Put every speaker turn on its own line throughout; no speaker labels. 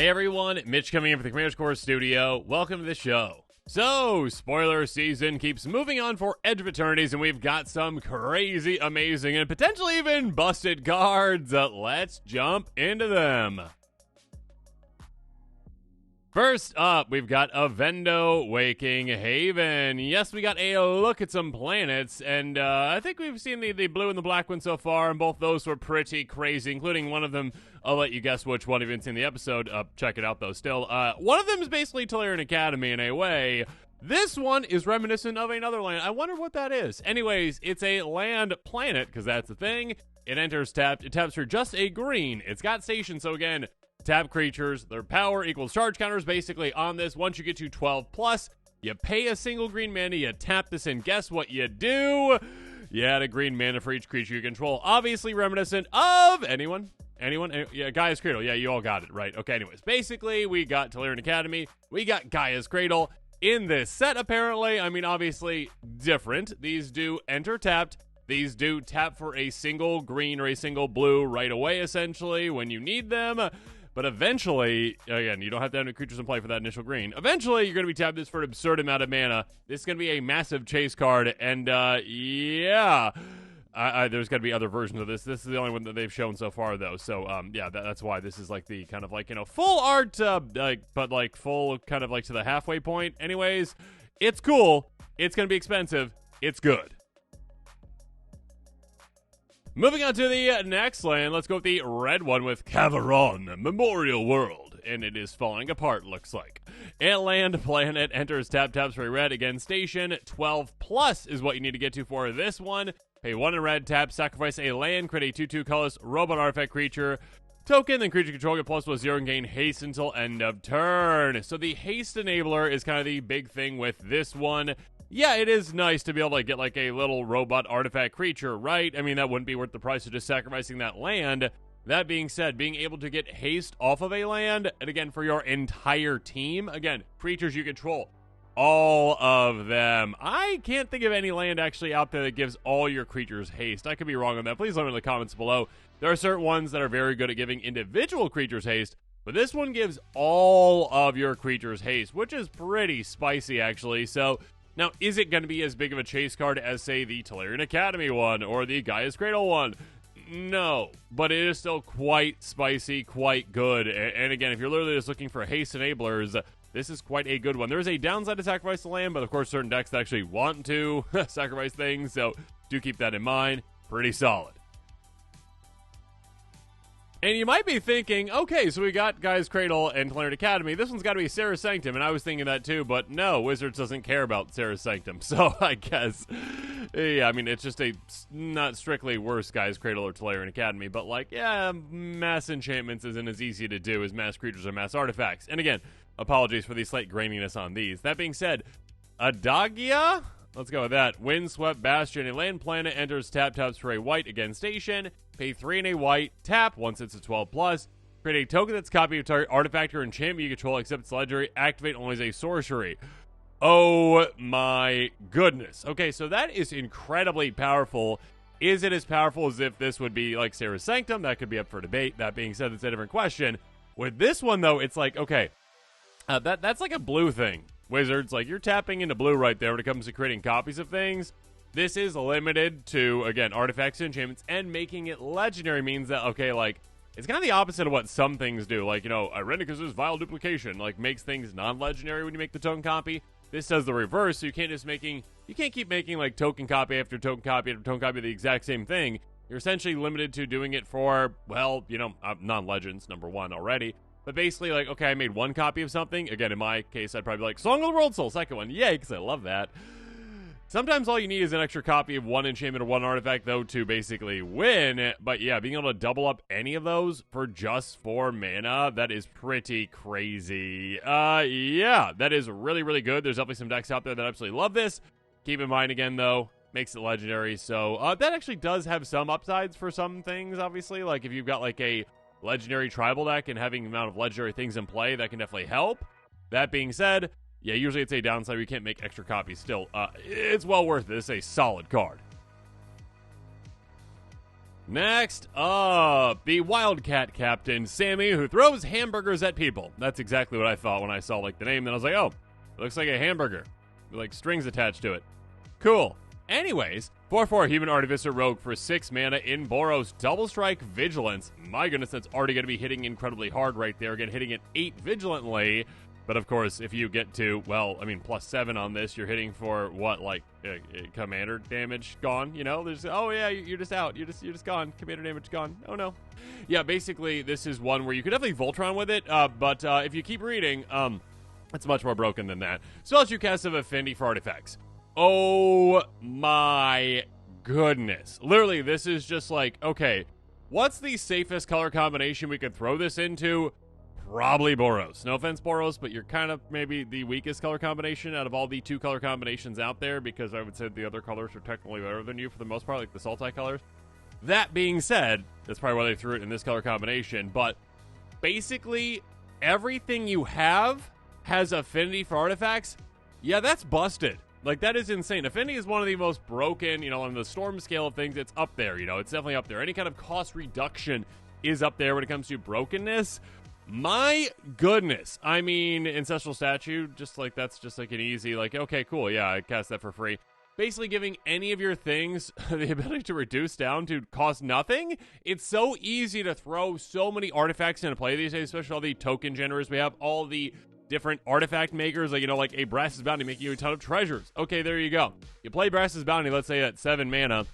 Hey everyone, Mitch coming in from the Commander's Core Studio. Welcome to the show. So, spoiler season keeps moving on for Edge of Eternities, and we've got some crazy, amazing, and potentially even busted cards. Let's jump into them. First up, we've got Avendo Waking Haven. Yes, we got a look at some planets, and I think we've seen the blue and the black one so far, and both those were pretty crazy, including one of them. I'll let you guess which one if you haven't seen the episode. Check it out, though, still. One of them is basically Toarian Academy in a way. This one is reminiscent of another land. I wonder what that is. Anyways, it's a land planet, because that's the thing. It enters tapped. It taps for just a green. It's got station, so again, tap creatures, their power equals charge counters basically on this. Once you get to 12 plus, you pay a single green mana, you tap this in. Guess what you do? You add a green mana for each creature you control. Obviously reminiscent of anyone? Yeah, Gaia's Cradle. Yeah, you all got it, right? Okay, anyways. Basically, we got Toarian Academy. We got Gaia's Cradle in this set, apparently. I mean, obviously different. These do enter tapped. These do tap for a single green or a single blue right away, essentially, when you need them. But eventually, again, you don't have to have any creatures in play for that initial green. Eventually, you're going to be tapped this for an absurd amount of mana. This is going to be a massive chase card, and yeah, there's going to be other versions of this. This is the only one that they've shown so far, though. So, yeah, that's why this is like the kind of like, you know, full art, but like full kind of like to the halfway point. Anyways, it's cool. It's going to be expensive. It's good. Moving on to the next land, let's go with the red one with Cavaron, Memorial World, and it is falling apart, looks like. A land planet enters taps for a red, again station, 12 plus is what you need to get to for this one. Pay 1 in red, tap, sacrifice a land, create a 2/2 colorless robot artifact creature, token, then creature control get +0 and gain haste until end of turn. So the haste enabler is kind of the big thing with this one. Yeah, it is nice to be able to get like a little robot artifact creature, right? I mean, that wouldn't be worth the price of just sacrificing that land. That being said, being able to get haste off of a land, and again, for your entire team, again, creatures you control, all of them. I can't think of any land actually out there that gives all your creatures haste. I could be wrong on that. Please let me know in the comments below. There are certain ones that are very good at giving individual creatures haste, but this one gives all of your creatures haste, which is pretty spicy, actually. So, now, is it going to be as big of a chase card as, say, the Toarian Academy one or the Gaia's Cradle one? No, but it is still quite spicy, quite good. And again, if you're literally just looking for haste enablers, this is quite a good one. There is a downside to sacrifice the land, but of course certain decks that actually want to sacrifice things, so do keep that in mind. Pretty solid. And you might be thinking, okay, so we got Gaia's Cradle and Toarian Academy. This one's got to be Terra Sanctum, and I was thinking that too, but no, Wizards doesn't care about Terra Sanctum. So I guess, yeah, I mean, it's just a not strictly worse Gaia's Cradle or Toarian Academy, but like, yeah, mass enchantments isn't as easy to do as mass creatures or mass artifacts. And again, apologies for the slight graininess on these. That being said, Adagia? Let's go with that. Windswept Bastion, a land planet, enters taps for a white, again station. Pay 3 and a white, tap once it's a 12 plus. Create a token that's copy of target artifact or enchantment you control, except it's legendary. Activate only as a sorcery. Oh my goodness. Okay, so that is incredibly powerful. Is it as powerful as if this would be like Terra Sanctum? That could be up for debate. That being said, it's a different question. With this one, though, it's like, okay, that's like a blue thing. Wizards, like, you're tapping into blue right there when it comes to creating copies of things. This is limited to, again, artifacts and enchantments, and making it legendary means that, okay, like, it's kind of the opposite of what some things do. Like, you know, Irenicus' Vile Duplication, like, makes things non-legendary when you make the token copy. This does the reverse, so you can't keep making, like, token copy after token copy after token copy of the exact same thing. You're essentially limited to doing it for, well, you know, non-legends, number one already. But basically, like, okay, I made one copy of something. Again, in my case, I'd probably be like, Song of the World Soul, second one. Yay, because I love that. Sometimes all you need is an extra copy of one enchantment or one artifact, though, to basically win. But yeah, being able to double up any of those for just 4 mana, that is pretty crazy. Yeah, that is really, really good. There's definitely some decks out there that absolutely love this. Keep in mind, again, though, makes it legendary. So that actually does have some upsides for some things, obviously. Like, if you've got, like, a legendary tribal deck and having the amount of legendary things in play, that can definitely help. That being said, yeah, usually it's a downside. We can't make extra copies still. It's well worth it. It's a solid card. Next up, the Wildcat captain, Sammy, who throws hamburgers at people. That's exactly what I thought when I saw, like, the name. Then I was like, oh, it looks like a hamburger with, like, strings attached to it. Cool. Anyways, 4/4 Human Artificer Rogue for 6 mana in Boros. Double Strike Vigilance. My goodness, that's already going to be hitting incredibly hard right there. Again, hitting it 8 vigilantly. But of course, if you get to, well, I mean, +7 on this, you're hitting for what, like, commander damage gone, you know? There's, oh yeah, you're just out. You're just gone. Commander damage gone. Oh no. Yeah, basically, this is one where you could definitely Voltron with it, but if you keep reading, it's much more broken than that. Spells you cast of affinity for artifacts. Oh my goodness. Literally, this is just like, okay, what's the safest color combination we could throw this into? Probably Boros. No offense, Boros, but you're kind of maybe the weakest color combination out of all the 2 color combinations out there, because I would say the other colors are technically better than you for the most part, like the Sultai colors. That being said, that's probably why they threw it in this color combination, but basically everything you have has affinity for artifacts. Yeah, that's busted. Like, that is insane. Affinity is one of the most broken, you know, on the storm scale of things, it's up there, you know, it's definitely up there. Any kind of cost reduction is up there when it comes to brokenness. My goodness. I mean, Ancestral Statue, just like, that's just like an easy, like, okay, cool, yeah, I cast that for free. Basically giving any of your things the ability to reduce down to cost nothing. It's so easy to throw so many artifacts into play these days, especially all the token generators we have, all the different artifact makers, like, you know, like a Brass's Bounty making you a ton of treasures. Okay, there you go. You play Brass's Bounty, let's say at 7 mana.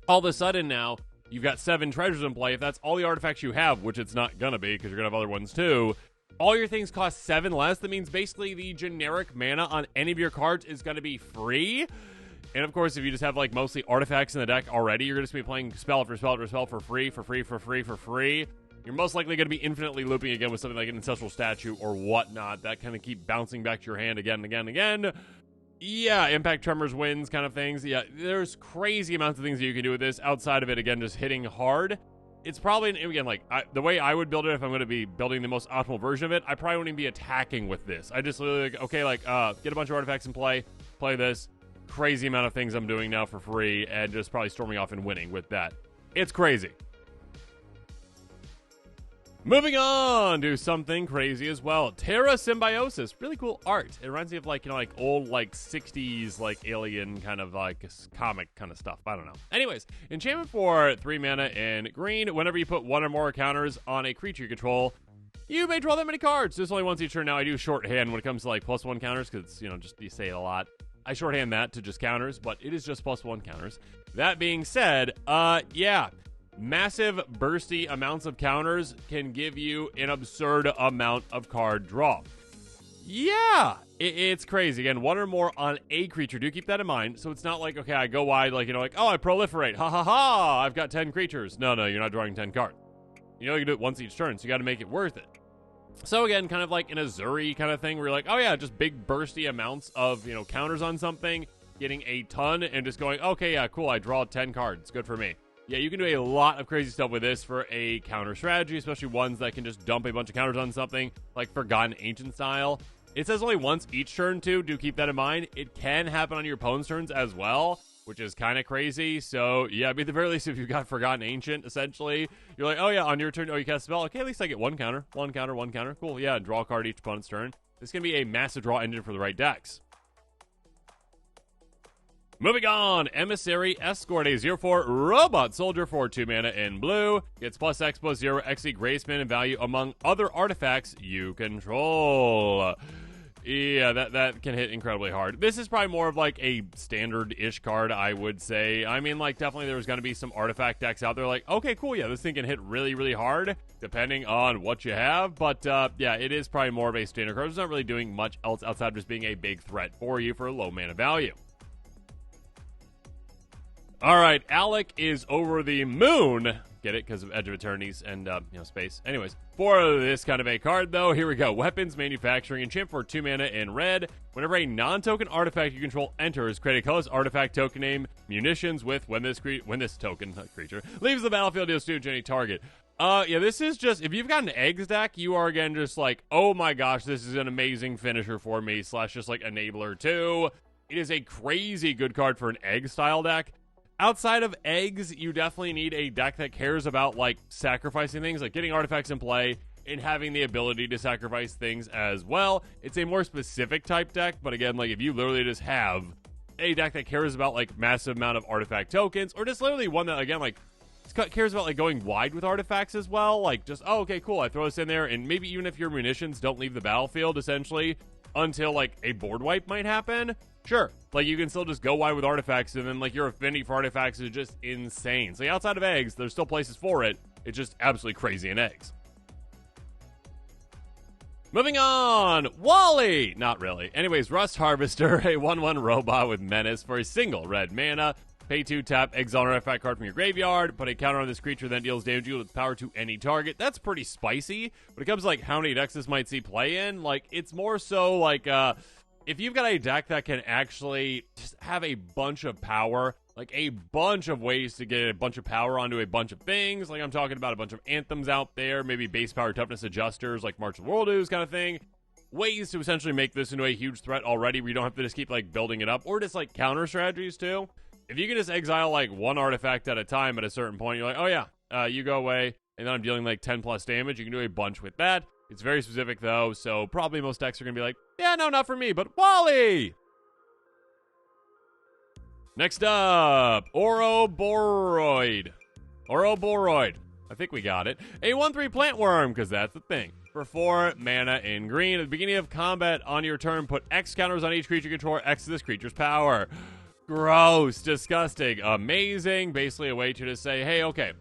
All of a sudden now, you've got 7 treasures in play. If that's all the artifacts you have, which it's not gonna be, because you're gonna have other ones too, all your things cost 7 less. That means basically the generic mana on any of your cards is gonna be free. And of course, if you just have like mostly artifacts in the deck already, you're just gonna be playing spell for spell for spell for free, for free, for free, for free. You're most likely going to be infinitely looping again with something like an Ancestral Statue or whatnot. That kind of keep bouncing back to your hand again and again and again. Yeah, Impact Tremors wins kind of things. Yeah, there's crazy amounts of things that you can do with this outside of it, again, just hitting hard. It's probably, again, like, the way I would build it if I'm going to be building the most optimal version of it, I probably wouldn't even be attacking with this. I just literally, like, okay, like, get a bunch of artifacts in play this. Crazy amount of things I'm doing now for free, and just probably storming off and winning with that. It's crazy. Moving on to something crazy as well. Terra Symbiosis. Really cool art. It reminds me of, like, you know, like old, like, 60s, like, alien kind of, like, comic kind of stuff. I don't know. Anyways, enchantment for 3 mana in green. Whenever you put 1 or more counters on a creature you control, you may draw that many cards. This only once each turn. Now, I do shorthand when it comes to, like, +1 counters, because, you know, just you say it a lot. I shorthand that to just counters, but it is just +1 counters. That being said, yeah. Massive bursty amounts of counters can give you an absurd amount of card draw. Yeah, it's crazy. Again, 1 or more on a creature. Do keep that in mind. So it's not like, okay, I go wide, like, you know, like, oh, I proliferate. Ha ha ha, I've got 10 creatures. No, you're not drawing 10 cards. You know, you can do it once each turn, so you got to make it worth it. So again, kind of like an Azuri kind of thing where you're like, oh yeah, just big bursty amounts of, you know, counters on something, getting a ton and just going, okay, yeah, cool, I draw 10 cards. Good for me. Yeah, you can do a lot of crazy stuff with this for a counter strategy, especially ones that can just dump a bunch of counters on something, like Forgotten Ancient style. It says only once each turn, too. Do keep that in mind. It can happen on your opponent's turns as well, which is kind of crazy. So, yeah, at the very least, if you've got Forgotten Ancient, essentially, you're like, oh, yeah, on your turn, oh, you cast a spell. Okay, at least I get 1 counter, 1 counter, 1 counter. Cool, yeah, draw a card each opponent's turn. This can be a massive draw engine for the right decks. Moving on, Emissary Escort, a 0/4 robot soldier for 2 mana in blue. Gets +X/+0 XE Graceman in value among other artifacts you control. Yeah, that can hit incredibly hard. This is probably more of like a standard-ish card, I would say. I mean, like, definitely there's going to be some artifact decks out there like, okay, cool, yeah, this thing can hit really, really hard, depending on what you have. But, yeah, it is probably more of a standard card. It's not really doing much else outside of just being a big threat for you for a low mana value. All right, Alec is over the moon. Get it? Because of Edge of Eternities and, you know, space. Anyways, for this kind of a card, though, here we go. Weapons Manufacturing. Enchant for 2 mana in red. Whenever a non-token artifact you control enters, create a colorless artifact token name munitions with when this token creature leaves the battlefield, deals damage to any target. Yeah, this is just, if you've got an eggs deck, you are, again, just like, oh my gosh, this is an amazing finisher for me, / just like enabler too. It is a crazy good card for an egg style deck. Outside of eggs, you definitely need a deck that cares about, like, sacrificing things, like getting artifacts in play and having the ability to sacrifice things as well. It's a more specific type deck, but again, like, if you literally just have a deck that cares about, like, massive amount of artifact tokens, or just literally one that, again, like, cares about, like, going wide with artifacts as well, like, just, oh, okay, cool, I throw this in there, and maybe even if your munitions don't leave the battlefield, essentially, until, like, a board wipe might happen, sure, like, you can still just go wide with artifacts, and then, like, your affinity for artifacts is just insane. So, outside of eggs, there's still places for it. It's just absolutely crazy in eggs. Moving on, Wally! Not really. Anyways, Rust Harvester, a 1/1 robot with Menace for a single red mana. Pay 2, tap, exile an artifact card from your graveyard, put a counter on this creature, then deals damage with power to any target. That's pretty spicy. When it comes to, like, how many decks this might see play in, like, it's more so, like, if you've got a deck that can actually just have a bunch of power, like a bunch of ways to get a bunch of power onto a bunch of things, like I'm talking about a bunch of anthems out there, maybe base power toughness adjusters like March of the World kind of thing, ways to essentially make this into a huge threat already where you don't have to just keep, like, building it up, or just, like, counter strategies too. If you can just exile, like, one artifact at a time at a certain point, you're like, oh yeah, you go away, and then I'm dealing, like, 10 plus damage, you can do a bunch with that. It's very specific, though, so probably most decks are going to be like, yeah, no, not for me, but Wally! Next up, Oroid. I think we got it. A 1/3 plant worm, because that's the thing. For 4 mana in green. At the beginning of combat on your turn, put X counters on each creature controller, X to this creature's power. Gross, disgusting, amazing. Basically a way to just say, hey, okay,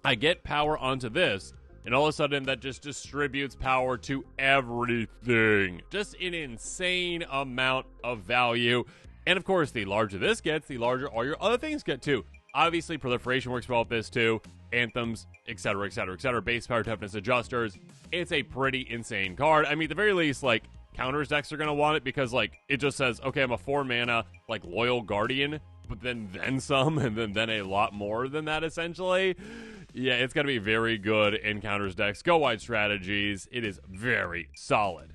I get power onto this, and all of a sudden that just distributes power to everything. Just an insane amount of value. And of course, the larger this gets, the larger all your other things get too. Obviously, proliferation works well with this too. Anthems, etc., etc., etc. Base power toughness adjusters. It's a pretty insane card. I mean, at the very least, like, counters decks are going to want it because, like, it just says, okay, I'm a 4 mana, like, Loyal Guardian, but then some, and then a lot more than that, essentially. Yeah, it's going to be very good in counters decks. Go wide strategies. It is very solid.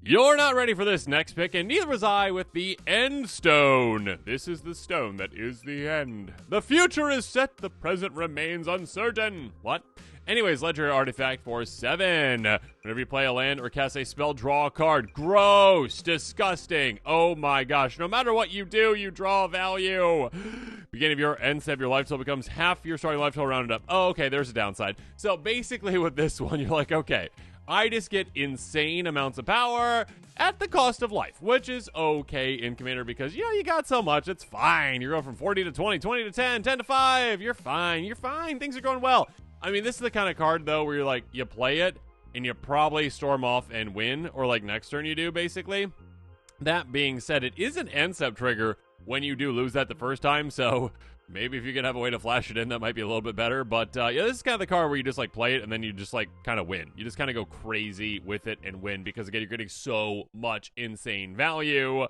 You're not ready for this next pick, and neither was I with the End Stone. This is the stone that is the end. The future is set, the present remains uncertain. What? Anyways, legendary artifact for 7. Whenever you play a land or cast a spell, draw a card. Gross. Disgusting. Oh my gosh. No matter what you do, you draw value. Beginning of your end step, your life total becomes half your starting life total rounded up. Oh, okay, there's a downside. So basically with this one, you're like, okay, I just get insane amounts of power at the cost of life, which is okay in Commander because, you know, you got so much. It's fine. You're going from 40 to 20, 20 to 10, 10 to 5. You're fine. You're fine. Things are going well. I mean, this is the kind of card, though, where you're like, you play it, and you probably storm off and win, or like next turn you do, basically. That being said, it is an end step trigger when you do lose that the first time, so maybe if you can have a way to flash it in, that might be a little bit better. But, yeah, this is kind of the card where you just, like, play it, and then you just, like, kind of win. You just kind of go crazy with it and win, because, again, you're getting so much insane value.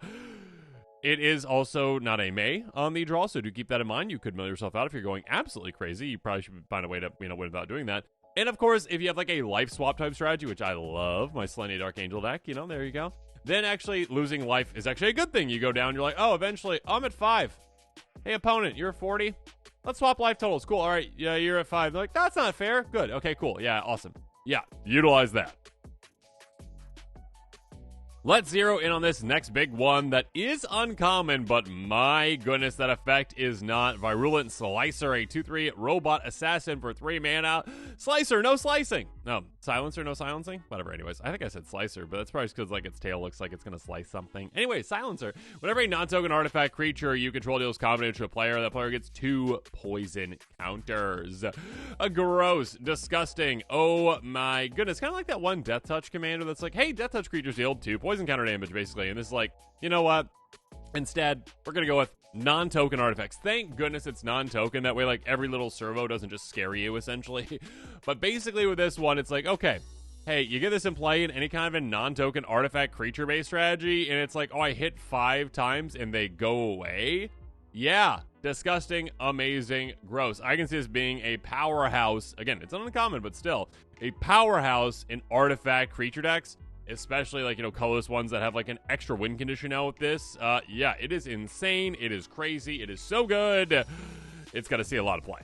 It is also not a May on the draw, so do keep that in mind. You could mill yourself out if you're going absolutely crazy. You probably should find a way to, you know, win without doing that. And, of course, if you have, like, a life swap type strategy, which I love, my Selenium Dark Angel deck, you know, there you go. Then, actually, losing life is actually a good thing. You go down, you're like, oh, eventually, I'm at 5. Hey, opponent, you're at 40. Let's swap life totals. Cool. All right. Yeah, you're at 5. They're like, that's not fair. Good. Okay, cool. Yeah, awesome. Yeah, utilize that. Let's zero in on this next big one that is uncommon, but my goodness, that effect is not. Virulent Slicer, a 2/3 robot assassin for 3 mana. Slicer, no slicing. No, silencer, no silencing. Whatever, anyways. I think I said Slicer, but that's probably because, like, its tail looks like it's going to slice something. Anyway, Silencer. Whenever a non-token artifact creature you control deals combat to a player, that player gets 2 poison counters. A gross, disgusting. Oh my goodness. Kind of like that one Death Touch commander that's like, hey, Death Touch creatures deal 2 poison counter damage, basically. And this is like, you know what? Instead, we're going to go with non-token artifacts. Thank goodness it's non-token. That way, like, every little servo doesn't just scare you, essentially. But basically with this one, it's like, okay, hey, you get this in play in any kind of a non-token artifact creature-based strategy, and it's like, oh, I hit 5 times and they go away? Yeah, disgusting, amazing, gross. I can see this being a powerhouse. Again, it's uncommon, but still, a powerhouse in artifact creature decks. especially like, colorless ones that have like an extra win condition now with this. Yeah, it is insane. It is crazy. It is so good. It's going to see a lot of play.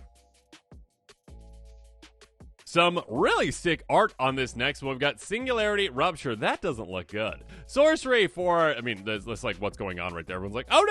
Some really sick art on this next one. We've got Singularity Rupture. That doesn't look good. Sorcery for, that's like what's going on right there. Everyone's like, oh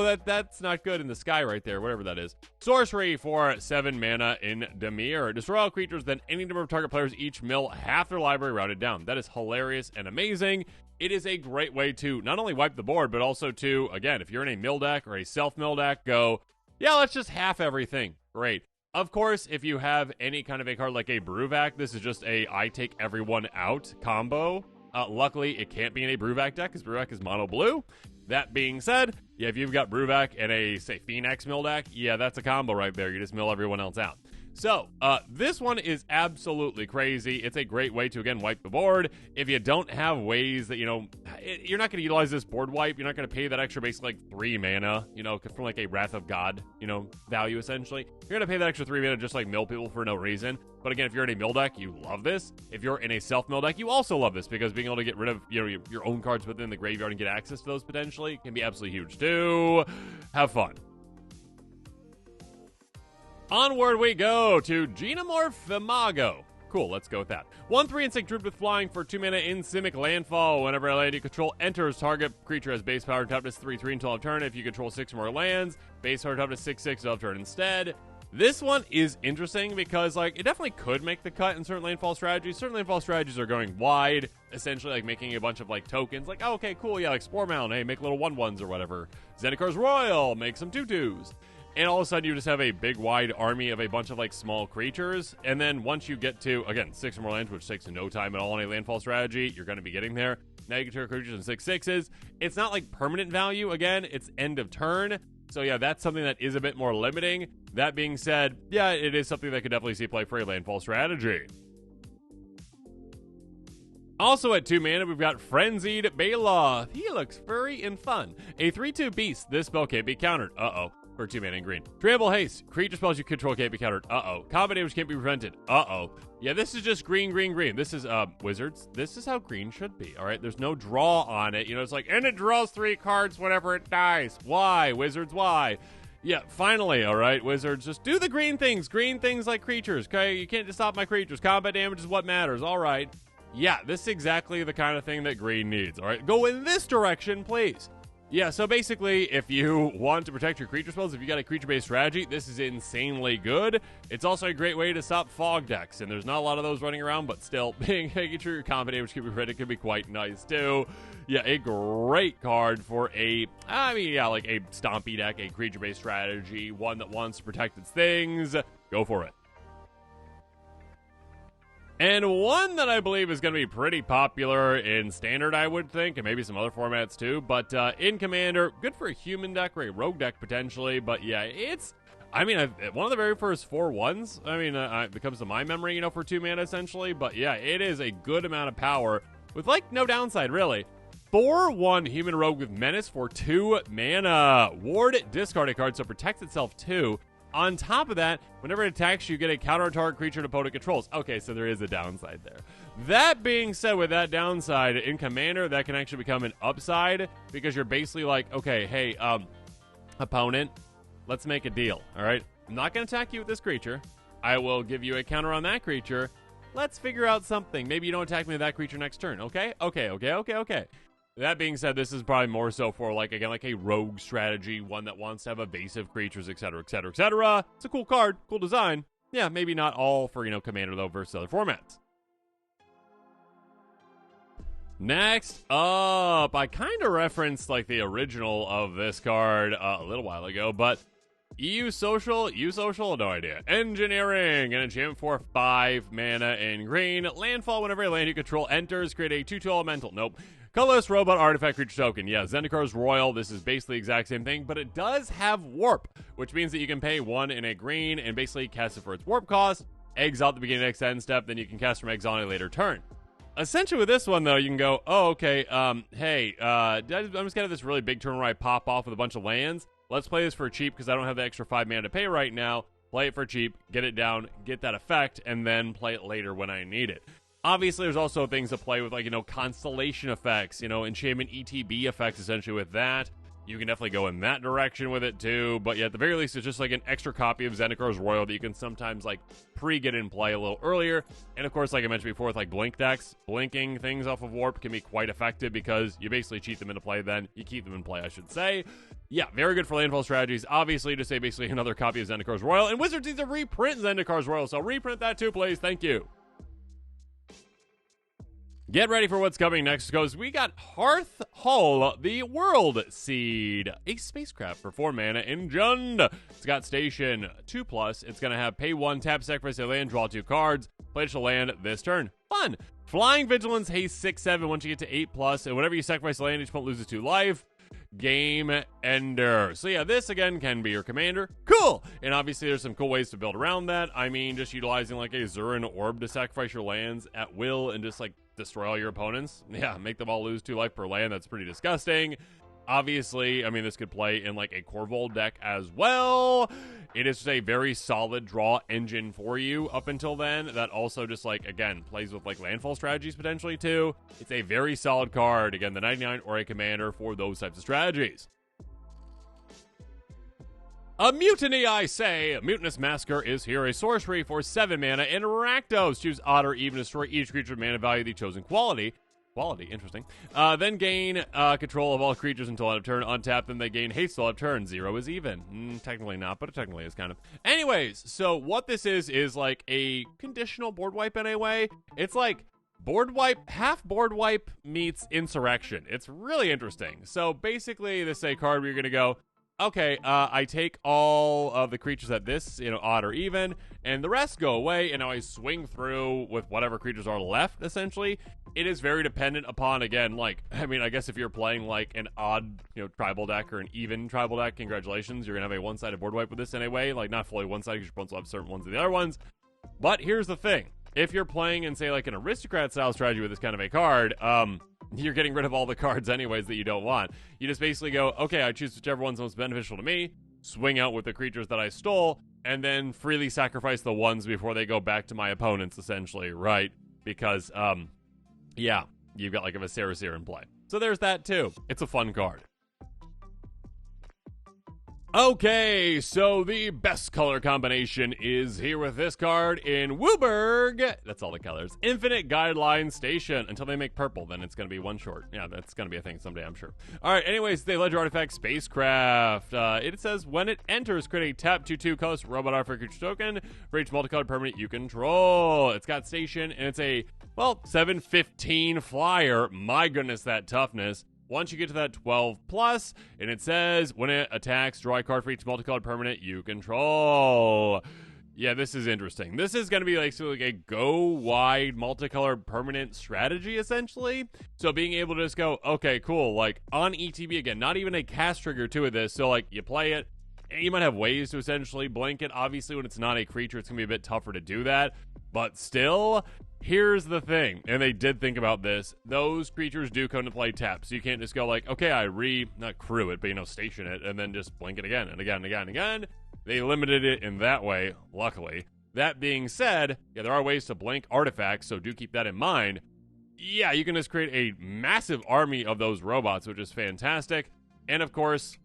no, that's not good in the sky right there, whatever that is. Sorcery for 7 mana in Dimir. Destroy all creatures, then any number of target players each mill half their library rounded down. That is hilarious and amazing. It is a great way to not only wipe the board, but also to, again, if you're in a mill deck or a self-mill deck, go, yeah, let's just half everything. Great. Of course, if you have any kind of a card like a Bruvac, this is just a I take everyone out combo. Luckily, it can't be in a Bruvac deck because Bruvac is mono blue. That being said, yeah, if you've got Bruvac and a, say, Phoenix mill deck, yeah, that's a combo right there. You just mill everyone else out. So, this one is absolutely crazy. It's a great way to, again, wipe the board. If you don't have ways that, you're not going to utilize this board wipe. You're not going to pay that extra, basically, like 3 mana, from like a Wrath of God, value, essentially. You're going to pay that extra 3 mana just, like, mill people for no reason. But again, if you're in a mill deck, you love this. If you're in a self-mill deck, you also love this, because being able to get rid of, your own cards within the graveyard and get access to those, potentially, can be absolutely huge, too. Have fun. Onward we go to Genomorph Imago. Cool, let's go with that. 1/3 insect druid with flying for 2 mana in Simic Landfall. Whenever a land you control enters, target creature has base power and toughness 3/3 until end of turn. If you control 6 or more lands, base power and toughness 6/6 until end of turn instead. This one is interesting because, like, it definitely could make the cut in certain landfall strategies. Certain landfall strategies are going wide, essentially, like, making a bunch of, like, tokens. Like, oh, okay, cool, yeah, like Spore Mound, hey, make little 1/1s or whatever. Zendicars Royal, make some 2/2s. And all of a sudden, you just have a big, wide army of a bunch of, like, small creatures. And then once you get to, again, 6 or more lands, which takes no time at all in a landfall strategy, you're going to be getting there. Now you can turn creatures in 6/6s. It's not, like, permanent value. Again, it's end of turn. So, yeah, that's something that is a bit more limiting. That being said, yeah, it is something that could definitely see play for a landfall strategy. Also at 2 mana, we've got Frenzied Baloth. He looks furry and fun. A 3/2 beast. This spell can't be countered. Uh-oh. For 2 mana in green. Trample Haste. Creature spells you control can't be countered. Uh-oh. Combat damage can't be prevented. Uh-oh. Yeah, this is just green, green, green. This is, Wizards. This is how green should be, all right? There's no draw on it. It's like, and it draws 3 cards whenever it dies. Why, Wizards? Why? Yeah, finally, all right, Wizards. Just do the green things. Green things like creatures, okay? You can't just stop my creatures. Combat damage is what matters, all right? Yeah, this is exactly the kind of thing that green needs, all right? Go in this direction, please. Yeah, so basically, if you want to protect your creature spells, if you got a creature-based strategy, this is insanely good. It's also a great way to stop fog decks, and there's not a lot of those running around, but still, making sure your combat damage can be prevented could be quite nice, too. Yeah, a great card for like a stompy deck, a creature-based strategy, one that wants to protect its things. Go for it. And one that I believe is going to be pretty popular in Standard, I would think, and maybe some other formats too, but in Commander, good for a human deck or a rogue deck potentially, but yeah, it's, one of the very first 4/1s, it comes to my memory, for 2 mana essentially, but yeah, it is a good amount of power with, like, no downside, really. 4/1 human rogue with menace for 2 mana. Ward, discard a card, so protects itself too. On top of that, whenever it attacks, you get a counter target creature an opponent controls. Okay, so there is a downside there. That being said, with that downside, in Commander, that can actually become an upside, because you're basically like, okay, hey, opponent, let's make a deal, all right? I'm not going to attack you with this creature. I will give you a counter on that creature. Let's figure out something. Maybe you don't attack me with that creature next turn, okay? Okay. That being said, this is probably more so for, like, again, like a rogue strategy, one that wants to have evasive creatures, etc., etc., etc. It's a cool card, cool design. Yeah, maybe not all for, Commander, though, versus other formats. Next up, I kind of referenced, like, the original of this card a little while ago, but EU Social, no idea. Engineering, an enchantment for 5 mana in green. Landfall, whenever a land you control enters, create a 2/2 elemental. Nope. Colorless robot artifact creature token. Yeah, Zendicars Royal. This is basically the exact same thing, but it does have warp, which means that you can pay 1 in a green and basically cast it for its warp cost, exile at the beginning of the next end step, then you can cast from exile on a later turn. Essentially with this one, though, you can go, oh, okay, I'm just going to have this really big turn where I pop off with a bunch of lands. Let's play this for cheap because I don't have the extra 5 mana to pay right now. Play it for cheap, get it down, get that effect, and then play it later when I need it. Obviously, there's also things to play with, like, constellation effects, enchantment ETB effects, essentially, with that. You can definitely go in that direction with it, too. But yeah, at the very least, it's just like an extra copy of Zendicars Royal that you can sometimes, like, pre-get in play a little earlier. And, of course, like I mentioned before, with, like, blink decks, blinking things off of Warp can be quite effective because you basically cheat them into play then. You keep them in play, I should say. Yeah, very good for landfall strategies. Obviously, to say basically another copy of Zendicars Royal. And Wizards needs to reprint Zendicars Royal, so reprint that, too, please. Thank you. Get ready for what's coming next, because we got Hearth Hull, the World Seed, a spacecraft for 4 mana in Jund. It's got station 2+. It's going to have pay 1, tap, sacrifice a land, draw 2 cards, play a land this turn. Fun. Flying Vigilance, haste 6/7 once you get to 8+, and whenever you sacrifice a land, each opponent loses 2 life. Game ender. So yeah, this again can be your commander. Cool! And obviously there's some cool ways to build around that. I mean, just utilizing like a Zurin Orb to sacrifice your lands at will and just like destroy all your opponents. Yeah, make them all lose 2 life per land. That's pretty disgusting. Obviously, I mean, this could play in like a Corvold deck as well. It is just a very solid draw engine for you up until then. That also just like, again, plays with like landfall strategies potentially too. It's a very solid card. Again, the 99 or a commander for those types of strategies. A mutiny, I say! Mutinous Massacre is here, a sorcery for 7 mana in Rakdos. Choose odd or even, destroy each creature mana value of the chosen quality. Interesting. Then gain control of all creatures until end of turn. Untap them, they gain haste till end of turn. 0 is even. Technically not, but it technically is kind of. Anyways, so what this is like a conditional board wipe in a way. It's like board wipe, half board wipe meets insurrection. It's really interesting. So basically, this is a card where you're going to go, okay, I take all of the creatures at this, odd or even, and the rest go away, and now I swing through with whatever creatures are left, essentially. It is very dependent upon, again, like, I mean, I guess if you're playing, like, an odd, tribal deck or an even tribal deck, congratulations, you're going to have a one-sided board wipe with this anyway. Like, not fully one-sided, because your opponents will have certain ones of the other ones. But here's the thing. If you're playing in, say, like, an aristocrat-style strategy with this kind of a card, you're getting rid of all the cards anyways that you don't want. You just basically go, okay, I choose whichever one's most beneficial to me, swing out with the creatures that I stole, and then freely sacrifice the ones before they go back to my opponents, essentially, right? Because, yeah, you've got like a Viserys here in play. So there's that too. It's a fun card. Okay, so the best color combination is here with this card in Wooburg. That's all the colors. Infinite Guideline Station. Until they make purple, then it's going to be one short. Yeah, that's going to be a thing someday, I'm sure. All right, anyways, the legendary artifact Spacecraft. It says, when it enters, create a tap 2/2 colorless robot artifact creature token for each multicolored permanent you control. It's got station, and it's a, 7/15 flyer. My goodness, that toughness. Once you get to that 12+, and it says, when it attacks, draw a card for each multicolored permanent you control. Yeah, this is interesting. This is going to be like a go-wide multicolored permanent strategy, essentially. So being able to just go, okay, cool, like, on ETB again, not even a cast trigger to this. So, like, you play it, and you might have ways to essentially blink it. Obviously, when it's not a creature, it's going to be a bit tougher to do that. But still, here's the thing, and they did think about this. Those creatures do come to play tap, so you can't just go like, okay, I not crew it, but, station it, and then just blink it again and again and again and again. They limited it in that way, luckily. That being said, yeah, there are ways to blink artifacts, so do keep that in mind. Yeah, you can just create a massive army of those robots, which is fantastic. And, of course,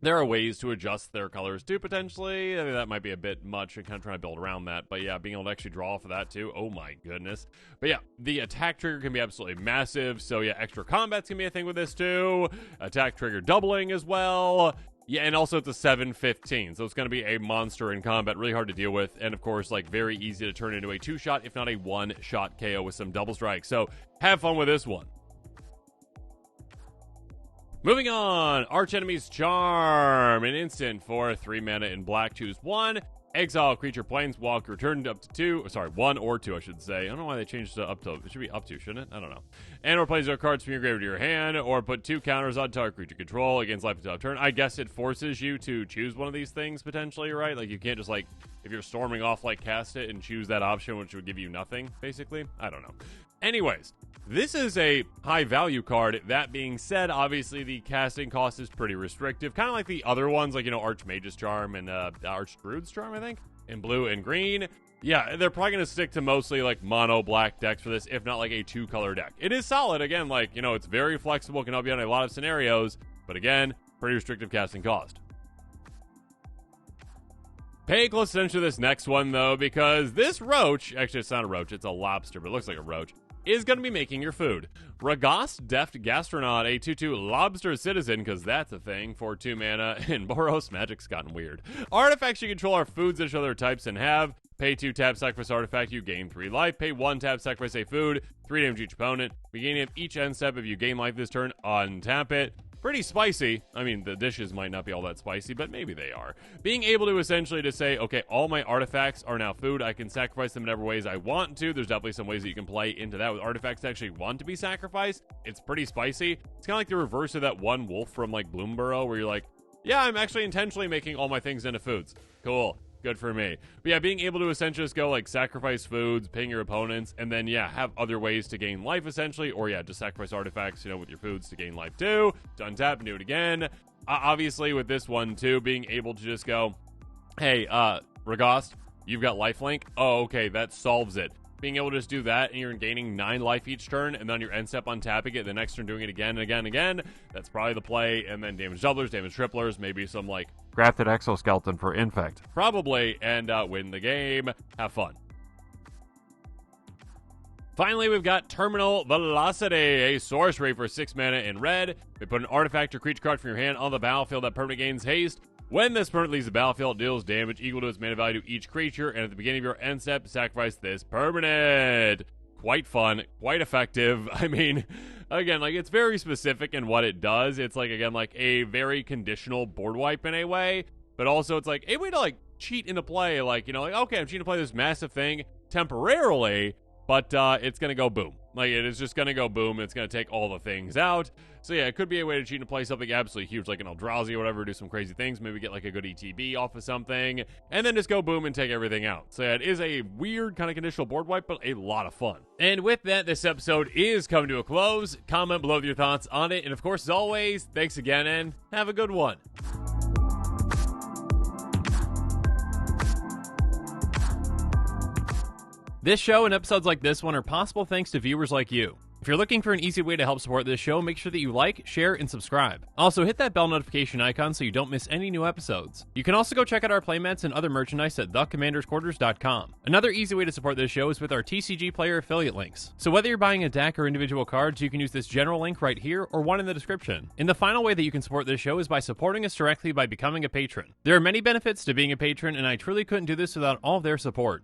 there are ways to adjust their colors too, potentially. I mean, that might be a bit much. I'm kind of trying to build around that. But yeah, being able to actually draw for that too. Oh my goodness. But yeah, the attack trigger can be absolutely massive. So yeah, extra combat's going to be a thing with this too. Attack trigger doubling as well. Yeah, and also it's a 7/15. So it's going to be a monster in combat. Really hard to deal with. And of course, like very easy to turn into a 2-shot, if not a 1-shot KO with some double strike. So have fun with this one. Moving on, Archenemy's Charm. An instant for 3 mana in black. Choose 1. Exile creature planeswalker. Return up to 2. Sorry, 1 or 2, I should say. I don't know why they changed it to up to. It should be up to, shouldn't it? I don't know. And or plays your cards from your grave to your hand, or put 2 counters on target creature control against life until turn. I guess it forces you to choose one of these things, potentially, right? Like, you can't just, like, if you're storming off, like, cast it and choose that option, which would give you nothing, basically. I don't know. Anyways, this is a high-value card. That being said, obviously, the casting cost is pretty restrictive. Kind of like the other ones, like, Archmage's Charm and Archdruid's Charm, I think, in blue and green. yeah, they're probably going to stick to mostly like mono black decks for this, if not like a 2-color deck. It is solid. Again, like, you know, it's very flexible, can help you out in a lot of scenarios, but again, pretty restrictive casting cost. Pay close attention to this next one, though, because this roach, actually it's not a roach, it's a lobster, but it looks like a roach, is going to be making your food. Ragast Deft Gastronaut, a 2/2 Lobster Citizen, because that's a thing, for 2 mana, and Boros Magic's gotten weird. Artifacts you control are foods that show their types and have. Pay 2 tap, sacrifice artifact, you gain 3 life. Pay 1 tap, sacrifice a food, 3 damage each opponent. Beginning of each end step, if you gain life this turn, untap it. Pretty spicy. I mean, the dishes might not be all that spicy, but maybe they are. Being able to essentially just say, okay, all my artifacts are now food. I can sacrifice them in whatever ways I want to. There's definitely some ways that you can play into that with artifacts that actually want to be sacrificed. It's pretty spicy. It's kind of like the reverse of that one wolf from like Bloomburrow, where you're like, yeah, I'm actually intentionally making all my things into foods. Cool. Good for me. But yeah, being able to essentially just go like sacrifice foods, ping your opponents, and then yeah, have other ways to gain life essentially, or yeah, just sacrifice artifacts, you know, with your foods to gain life too, to untap and do it again. Obviously with this one too, being able to just go, hey, Ragast, you've got lifelink. Oh, okay, that solves it. Being able to just do that, and you're gaining 9 life each turn, and then your end step untapping it, the next turn doing it again and again and again. That's probably the play, and then damage doublers, damage triplers, maybe some like grafted exoskeleton for infect. Probably, and win the game. Have fun. Finally, we've got Terminal Velocity, a sorcery for 6 mana in red. We put an artifact or creature card from your hand on the battlefield. That permanent gains haste. When this permanent leaves the battlefield, it deals damage equal to its mana value to each creature, and at the beginning of your end step, sacrifice this permanent. Quite fun, quite effective. I mean, again, like, it's very specific in what it does. It's like, again, like a very conditional board wipe in a way, but also it's like a way to like cheat into play. Like, you know, like, okay, I'm cheating to play this massive thing temporarily, but it's going to go boom. Like, it is just going to go boom. It's going to take all the things out. So, yeah, it could be a way to cheat to play something absolutely huge, like an Eldrazi or whatever, do some crazy things, maybe get, like, a good ETB off of something, and then just go boom and take everything out. So, yeah, it is a weird kind of conditional board wipe, but a lot of fun. And with that, this episode is coming to a close. Comment below with your thoughts on it. And, of course, as always, thanks again, and have a good one. This show and episodes like this one are possible thanks to viewers like you. If you're looking for an easy way to help support this show, make sure that you like, share, and subscribe. Also, hit that bell notification icon so you don't miss any new episodes. You can also go check out our playmats and other merchandise at thecommandersquarters.com. Another easy way to support this show is with our TCG Player affiliate links. So whether you're buying a deck or individual cards, you can use this general link right here or one in the description. And the final way that you can support this show is by supporting us directly by becoming a patron. There are many benefits to being a patron, and I truly couldn't do this without all of their support.